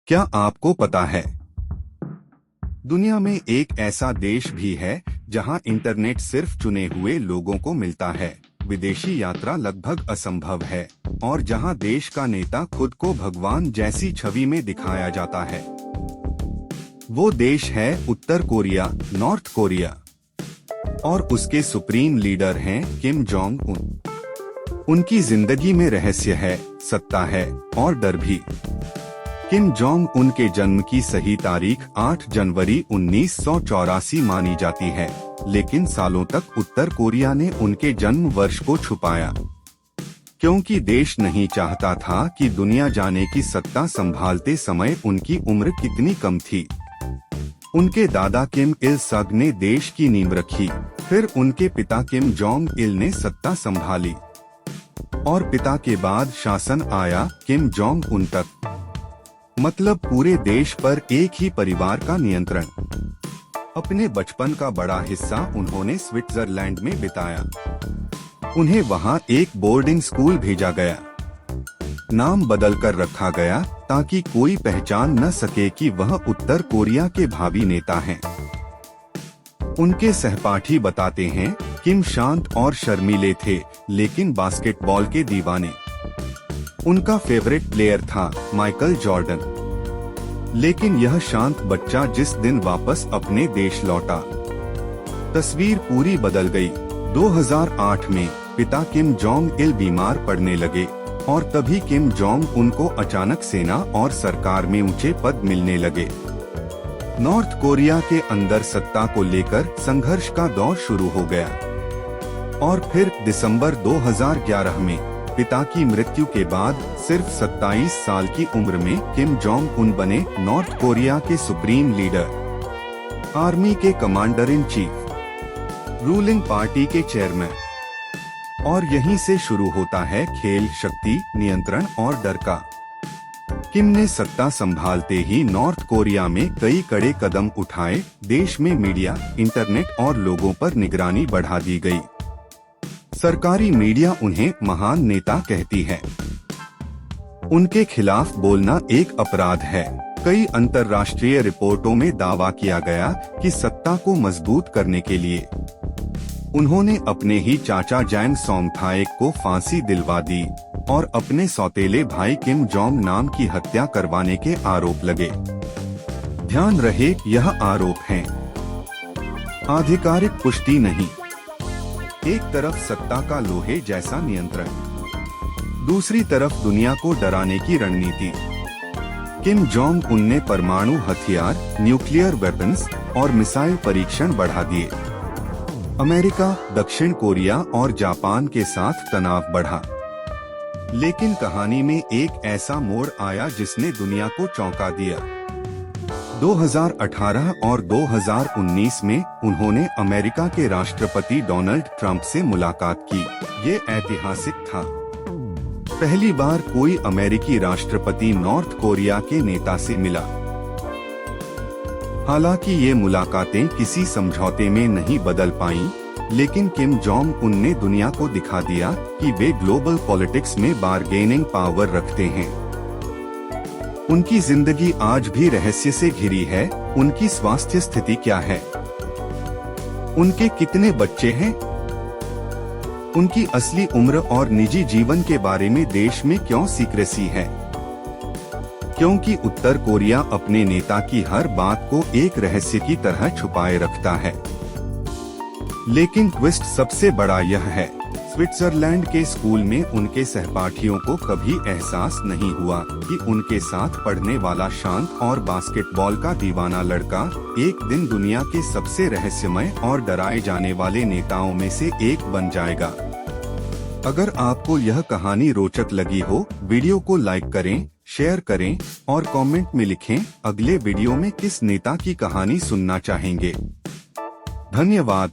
क्या आपको पता है, दुनिया में एक ऐसा देश भी है जहां इंटरनेट सिर्फ चुने हुए लोगों को मिलता है, विदेशी यात्रा लगभग असंभव है और जहां देश का नेता खुद को भगवान जैसी छवि में दिखाया जाता है। वो देश है उत्तर कोरिया, नॉर्थ कोरिया, और उसके सुप्रीम लीडर हैं किम जोंग उन। उनकी जिंदगी में रहस्य है, सत्ता है और डर भी। किम जोंग उन के जन्म की सही तारीख 8 जनवरी 1984 मानी जाती है, लेकिन सालों तक उत्तर कोरिया ने उनके जन्म वर्ष को छुपाया, क्योंकि देश नहीं चाहता था कि दुनिया जाने की सत्ता संभालते समय उनकी उम्र कितनी कम थी। उनके दादा किम इल सग ने देश की नींव रखी, फिर उनके पिता किम जोंग इल ने सत्ता संभाली और पिता के बाद शासन आया किम जोंग उन तक। मतलब पूरे देश पर एक ही परिवार का नियंत्रण। अपने बचपन का बड़ा हिस्सा उन्होंने स्विट्जरलैंड में बिताया। उन्हें वहां एक बोर्डिंग स्कूल भेजा गया। नाम बदलकर रखा गया ताकि कोई पहचान न सके कि वह उत्तर कोरिया के भावी नेता हैं। उनके सहपाठी बताते हैं, किम शांत और शर्मीले थे, लेकिन बास्केटबॉल के दीवाने। उनका फेवरेट प्लेयर था माइकल जॉर्डन। लेकिन यह शांत बच्चा जिस दिन वापस अपने देश लौटा, तस्वीर पूरी बदल गई। 2008 में पिता किम जोंग इल बीमार पड़ने लगे और तभी किम जोंग उनको अचानक सेना और सरकार में ऊंचे पद मिलने लगे। नॉर्थ कोरिया के अंदर सत्ता को लेकर संघर्ष का दौर शुरू हो गया और फिर दिसंबर 2011 में पिता की मृत्यु के बाद सिर्फ 27 साल की उम्र में किम जोंग उन बने नॉर्थ कोरिया के सुप्रीम लीडर, आर्मी के commander in chief, ruling party के चेयरमैन। और यहीं से शुरू होता है खेल शक्ति, नियंत्रण और डर का। किम ने सत्ता संभालते ही नॉर्थ कोरिया में कई कड़े कदम उठाए। देश में मीडिया, इंटरनेट और लोगों पर निगरानी बढ़ा दी गई। सरकारी मीडिया उन्हें महान नेता कहती है। उनके खिलाफ बोलना एक अपराध है। कई अंतर्राष्ट्रीय रिपोर्टों में दावा किया गया कि सत्ता को मजबूत करने के लिए उन्होंने अपने ही चाचा जैंग सोंगथाएक को फांसी दिलवा दी और अपने सौतेले भाई किम जोंग नाम की हत्या करवाने के आरोप लगे। ध्यान रहे, यह आरोप हैं, आधिकारिक पुष्टि नहीं। एक तरफ सत्ता का लोहे जैसा नियंत्रण, दूसरी तरफ दुनिया को डराने की रणनीति। किम जोंग उन ने परमाणु हथियार, न्यूक्लियर वेपन्स और मिसाइल परीक्षण बढ़ा दिए। अमेरिका, दक्षिण कोरिया और जापान के साथ तनाव बढ़ा। लेकिन कहानी में एक ऐसा मोड़ आया जिसने दुनिया को चौंका दिया। 2018 और 2019 में उन्होंने अमेरिका के राष्ट्रपति डोनाल्ड ट्रंप से मुलाकात की। ये ऐतिहासिक था। पहली बार कोई अमेरिकी राष्ट्रपति नॉर्थ कोरिया के नेता से मिला। हालांकि ये मुलाकातें किसी समझौते में नहीं बदल पाईं, लेकिन किम जोंग उन ने दुनिया को दिखा दिया कि वे ग्लोबल पॉलिटिक्स में बार्गेनिंग पावर रखते हैं। उनकी जिंदगी आज भी रहस्य से घिरी है। उनकी स्वास्थ्य स्थिति क्या है? उनके कितने बच्चे हैं? उनकी असली उम्र और निजी जीवन के बारे में देश में क्यों सीक्रेसी है? क्योंकि उत्तर कोरिया अपने नेता की हर बात को एक रहस्य की तरह छुपाए रखता है। लेकिन ट्विस्ट सबसे बड़ा यह है, स्विट्जरलैंड के स्कूल में उनके सहपाठियों को कभी एहसास नहीं हुआ कि उनके साथ पढ़ने वाला शांत और बास्केटबॉल का दीवाना लड़का एक दिन दुनिया के सबसे रहस्यमय और डराए जाने वाले नेताओं में से एक बन जाएगा। अगर आपको यह कहानी रोचक लगी हो, वीडियो को लाइक करें, शेयर करें और कमेंट में लिखें अगले वीडियो में किस नेता की कहानी सुनना चाहेंगे। धन्यवाद।